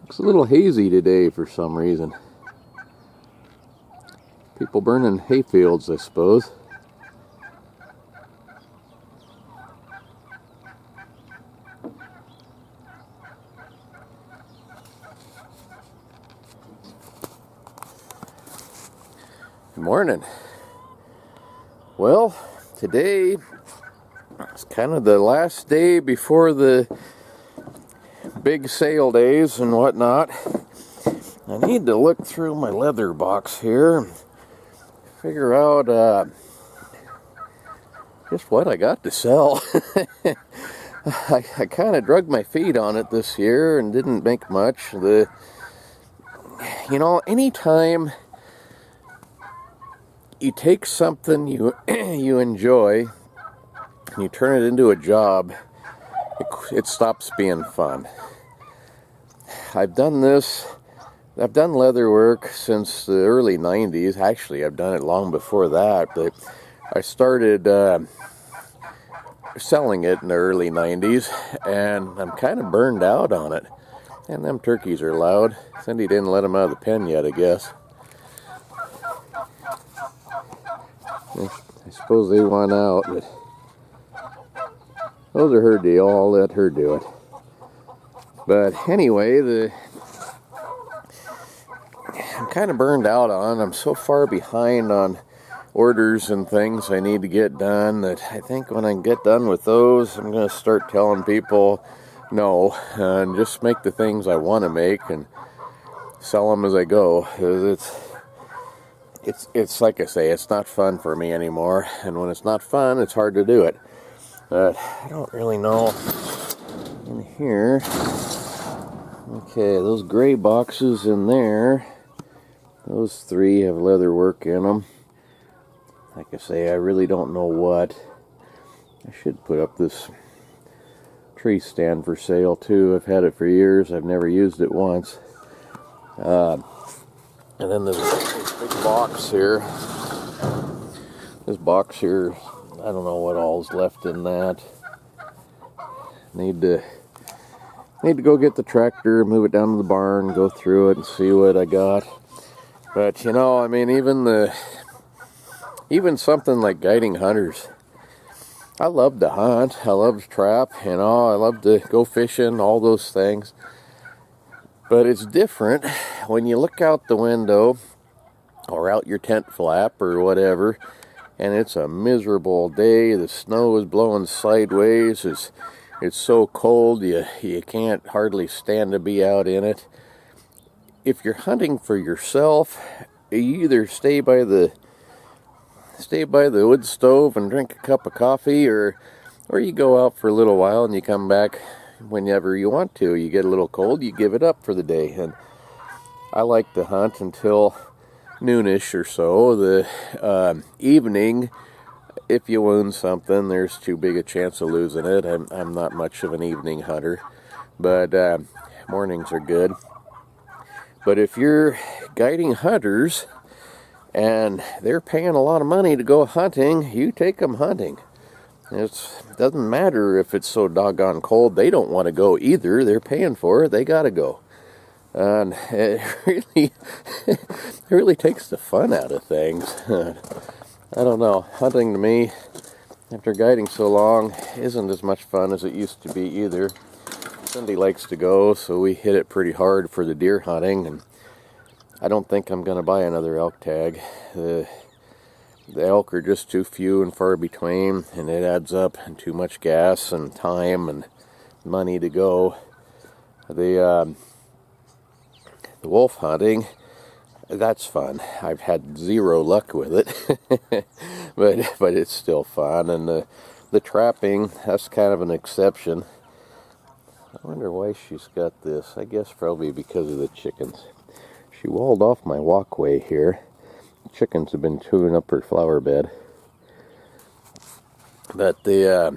Looks a little hazy today for some reason. People burning hay fields, I suppose. Good morning. Well, today is kind of the last day before the big sale days and whatnot. I need to look through my leather box here and figure out just what I got to sell. I kind of drug my feet on it this year and didn't make much. Anytime you take something you enjoy and you turn it into a job, it stops being fun. I've done leather work since the early 90s. Actually, I've done it long before that, but I started selling it in the early 90s, and I'm kind of burned out on it. And them turkeys are loud. Cindy didn't let them out of the pen yet, I guess. I suppose they want out, but those are her deal. I'll let her do it. But anyway, I'm kind of burned out on. I'm so far behind on orders and things I need to get done that I think when I get done with those, I'm going to start telling people no and just make the things I want to make and sell them as I go. It's like I say, it's not fun for me anymore, and when it's not fun, it's hard to do it. But I don't really know in here. Okay, those gray boxes in there, those 3 have leather work in them. Like I say, I really don't know what. I should put up this tree stand for sale too. I've had it for years. I've never used it once. And then there's this big box here. This box here, I don't know what all's left in that. Need to go get the tractor, move it down to the barn, go through it and see what I got. But even something like guiding hunters. I love to hunt. I love to trap. I love to go fishing, all those things. But it's different when you look out the window or out your tent flap or whatever, and it's a miserable day. The snow is blowing sideways. It's so cold you can't hardly stand to be out in it. If you're hunting for yourself, you either stay by the wood stove and drink a cup of coffee, or you go out for a little while and you come back whenever you want to. You get a little cold, you give it up for the day. And I like to hunt until noonish or so. The evening, if you wound something, there's too big a chance of losing it. I'm not much of an evening hunter, but mornings are good. But if you're guiding hunters and they're paying a lot of money to go hunting, you take them hunting. It doesn't matter if it's so doggone cold. They don't want to go either. They're paying for it. They got to go. And it really takes the fun out of things. I don't know. Hunting to me, after guiding so long, isn't as much fun as it used to be either. Cindy likes to go, so we hit it pretty hard for the deer hunting. And I don't think I'm going to buy another elk tag. The elk are just too few and far between, and it adds up and too much gas and time and money to go. The wolf hunting, that's fun. I've had zero luck with it, but it's still fun. And the trapping, that's kind of an exception. I wonder why she's got this. I guess probably because of the chickens. She walled off my walkway here. Chickens have been chewing up her flower bed. But the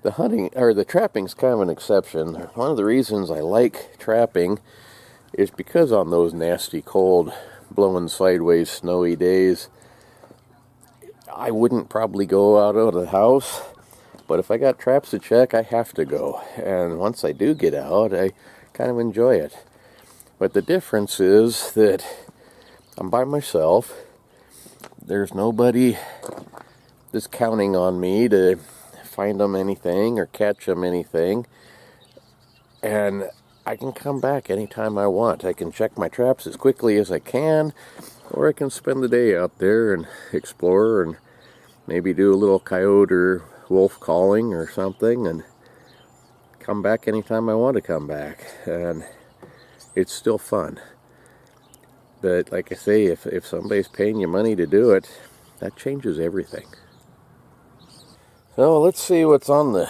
hunting, or the trapping's kind of an exception. One of the reasons I like trapping is because on those nasty, cold, blowing sideways, snowy days, I wouldn't probably go out of the house. But if I got traps to check, I have to go. And once I do get out, I kind of enjoy it. But the difference is that I'm by myself. There's nobody that's counting on me to find them anything or catch them anything. And I can come back anytime I want. I can check my traps as quickly as I can, or I can spend the day out there and explore and maybe do a little coyote or wolf calling or something and come back anytime I want to come back. And it's still fun. But like I say, if somebody's paying you money to do it, that changes everything. So let's see what's on the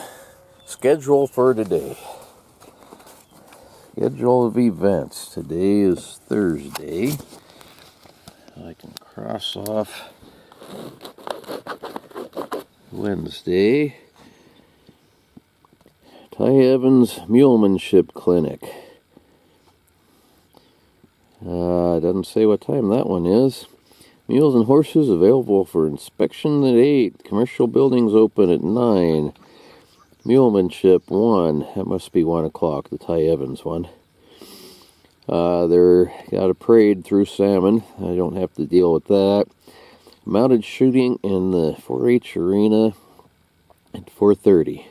schedule for today. Schedule of events. Today is Thursday. I can cross off Wednesday. Ty Evans Mulemanship Clinic. Doesn't say what time that one is. Mules and horses available for inspection at 8. Commercial buildings open at 9. Mulemanship 1. That must be 1 o'clock, the Ty Evans one. They're got a parade through salmon. I don't have to deal with that. Mounted shooting in the 4-H arena at 4:30.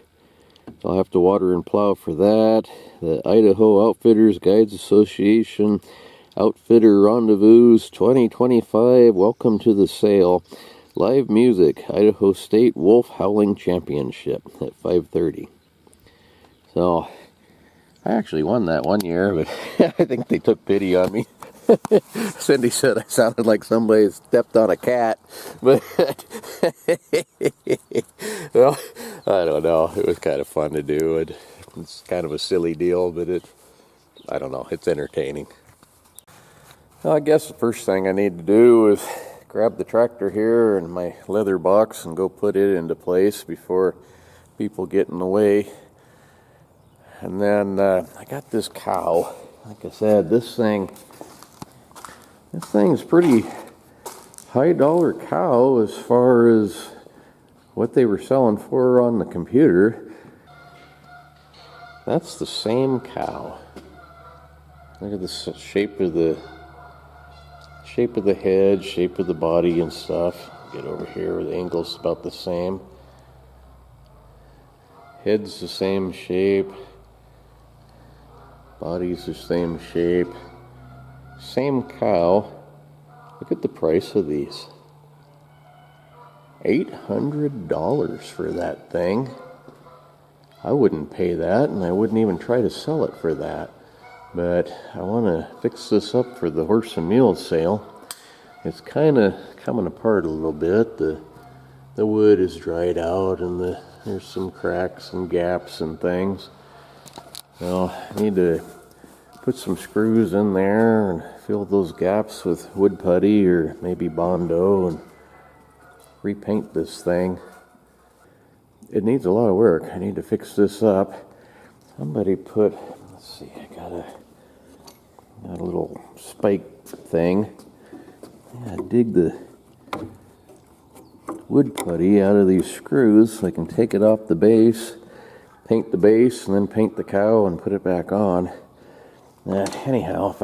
So I'll have to water and plow for that. The Idaho Outfitters Guides Association Outfitter Rendezvous 2025. Welcome to the sale. Live music. Idaho State Wolf Howling Championship at 5:30. So I actually won that one year, but I think they took pity on me. Cindy said I sounded like somebody stepped on a cat, but well, I don't know. It was kind of fun to do. It's kind of a silly deal, but I don't know. It's entertaining. Well, I guess the first thing I need to do is grab the tractor here and my leather box and go put it into place before people get in the way. And then I got this cow. Like I said, this thing's pretty high dollar cow as far as what they were selling for on the computer. That's the same cow. Look at the shape of the head, shape of the body and stuff. Get over here where the angle's about the same. Head's the same shape. Body's the same shape. Same cow. Look at the price of these. $800 for that thing. I wouldn't pay that, and I wouldn't even try to sell it for that. But I want to fix this up for the horse and mule sale. It's kind of coming apart a little bit. The wood is dried out, and there's some cracks and gaps and things. So I need to put some screws in there and fill those gaps with wood putty or maybe Bondo and repaint this thing. It needs a lot of work. I need to fix this up. Somebody put, let's see, I got a little spike thing. Yeah, dig the wood putty out of these screws so I can take it off the base, paint the base, and then paint the cow and put it back on. Anyhow,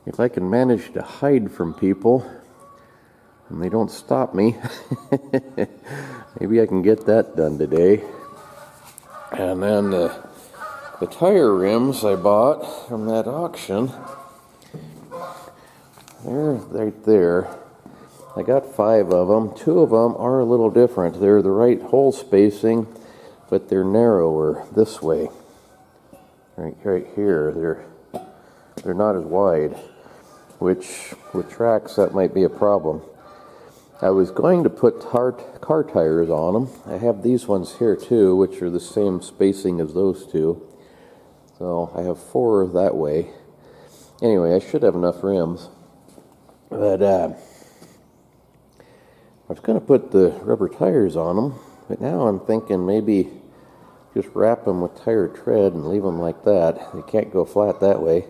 if I can manage to hide from people and they don't stop me, maybe I can get that done today. And then the tire rims I bought from that auction, they're right there. I got 5 of them. 2 of them are a little different. They're the right hole spacing, but they're narrower this way. Right here, they're not as wide, which with tracks that might be a problem. I was going to put car tires on them. I have these ones here too, which are the same spacing as those 2. So I have 4 that way. Anyway, I should have enough rims. But I was going to put the rubber tires on them, but now I'm thinking maybe just wrap them with tire tread and leave them like that. They can't go flat that way.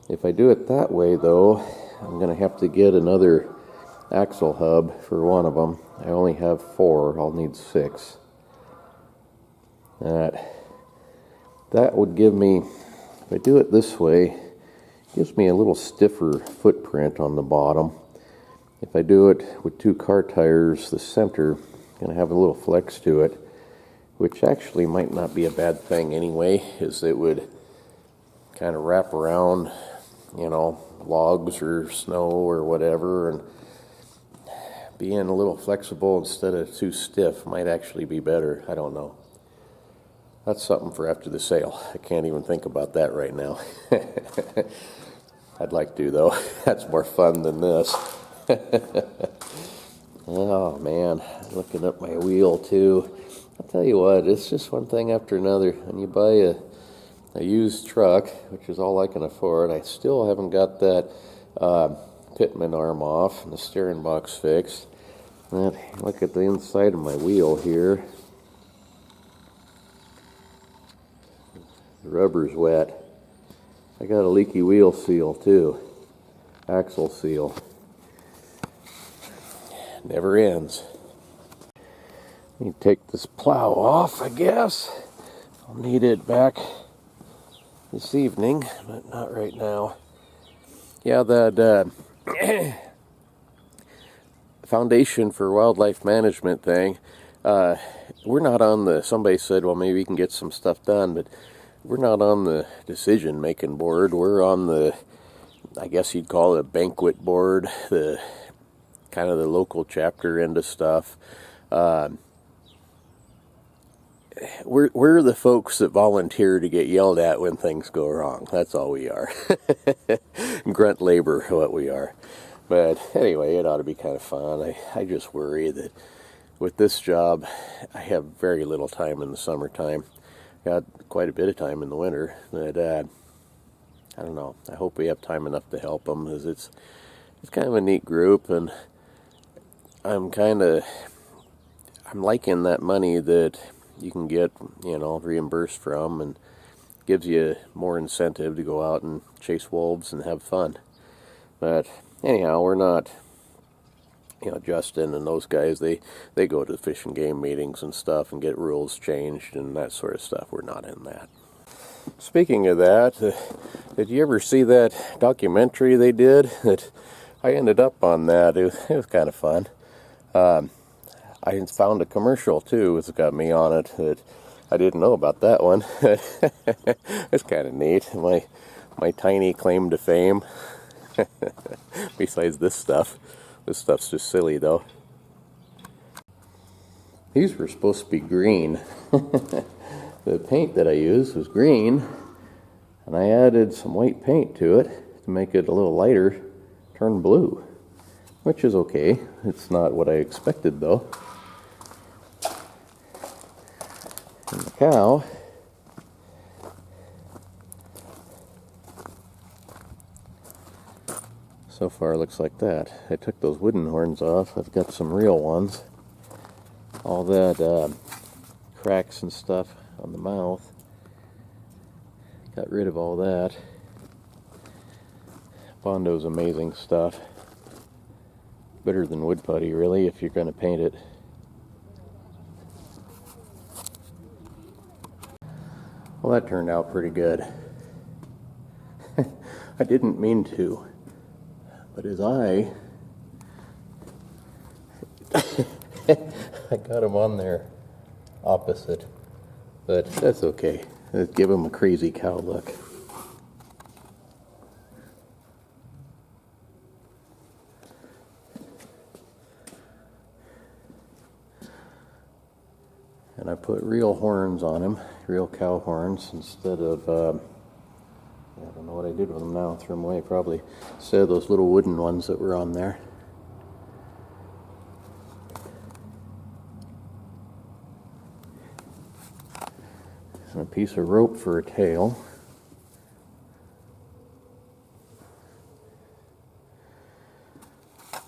If I do it that way, though, I'm going to have to get another axle hub for one of them. I only have 4. I'll need 6. That would give me if I do it this way, it gives me a little stiffer footprint on the bottom. If I do it with 2 car tires, the center going to have a little flex to it, which actually might not be a bad thing anyway, as it would kind of wrap around, you know, logs or snow or whatever, and being a little flexible instead of too stiff might actually be better. I don't know. That's something for after the sale. I can't even think about that right now. I'd like to, though. That's more fun than this. Oh man, looking up my wheel too. I'll tell you what, it's just one thing after another. When you buy a used truck, which is all I can afford, I still haven't got that pitman arm off and the steering box fixed. And look at the inside of my wheel here. The rubber's wet. I got a leaky wheel seal too. Axle seal. Never ends. Let me take this plow off, I guess. I'll need it back this evening, but not right now. Yeah, that Foundation for Wildlife Management thing, we're not on the, somebody said, well, maybe we can get some stuff done, but we're not on the decision-making board. We're on the, I guess you'd call it a banquet board, the kind of the local chapter end of stuff. We're the folks that volunteer to get yelled at when things go wrong. That's all we are. Grunt labor, what we are. But anyway, it ought to be kind of fun. I just worry that with this job, I have very little time in the summertime. Got quite a bit of time in the winter. But I don't know. I hope we have time enough to help them, because it's kind of a neat group, and I'm liking that money that you can get, you know, reimbursed from, and gives you more incentive to go out and chase wolves and have fun. But anyhow, we're not, you know, Justin and those guys, they go to the fish and game meetings and stuff and get rules changed and that sort of stuff. We're not in that. Speaking of that, did you ever see that documentary they did? That I ended up on that. It was kind of fun. I found a commercial too that's got me on it that I didn't know about that one. It's kind of neat. My tiny claim to fame. Besides this stuff. This stuff's just silly though. These were supposed to be green. The paint that I used was green, and I added some white paint to it to make it a little lighter, turn blue, which is okay. It's not what I expected though. And the cow, so far looks like that. I took those wooden horns off. I've got some real ones. All that cracks and stuff on the mouth. Got rid of all that. Bondo's amazing stuff. Better than wood putty, really, if you're going to paint it. Well, that turned out pretty good. I didn't mean to, but his eye, I got him on there opposite, but that's okay. Let's give him a crazy cow look. And I put real horns on him, real cow horns, instead of, I don't know what I did with them now, threw them away probably, instead of those little wooden ones that were on there. And a piece of rope for a tail.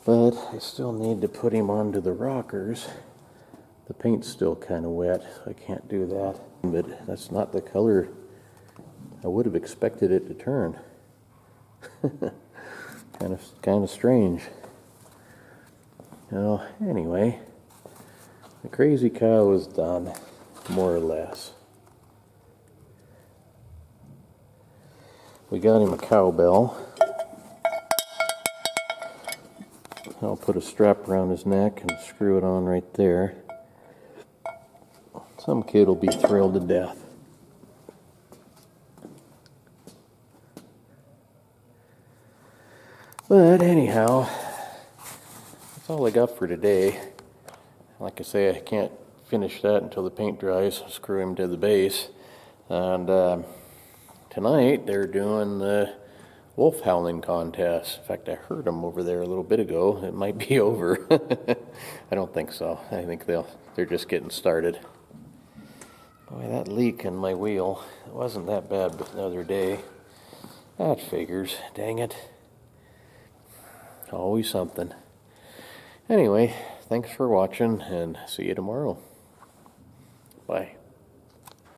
But I still need to put him onto the rockers. The paint's still kind of wet, so I can't do that. But that's not the color I would have expected it to turn. kind of strange. Well, anyway, the crazy cow is done, more or less. We got him a cowbell. I'll put a strap around his neck and screw it on right there. Some kid will be thrilled to death. But anyhow, that's all I got for today. Like I say, I can't finish that until the paint dries. Screw him to the base. And tonight they're doing the wolf howling contest. In fact, I heard them over there a little bit ago. It might be over. I don't think so. I think they're just getting started. Boy, that leak in my wheel, it wasn't that bad the other day. That figures. Dang it. Always something. Anyway, thanks for watching, and see you tomorrow. Bye.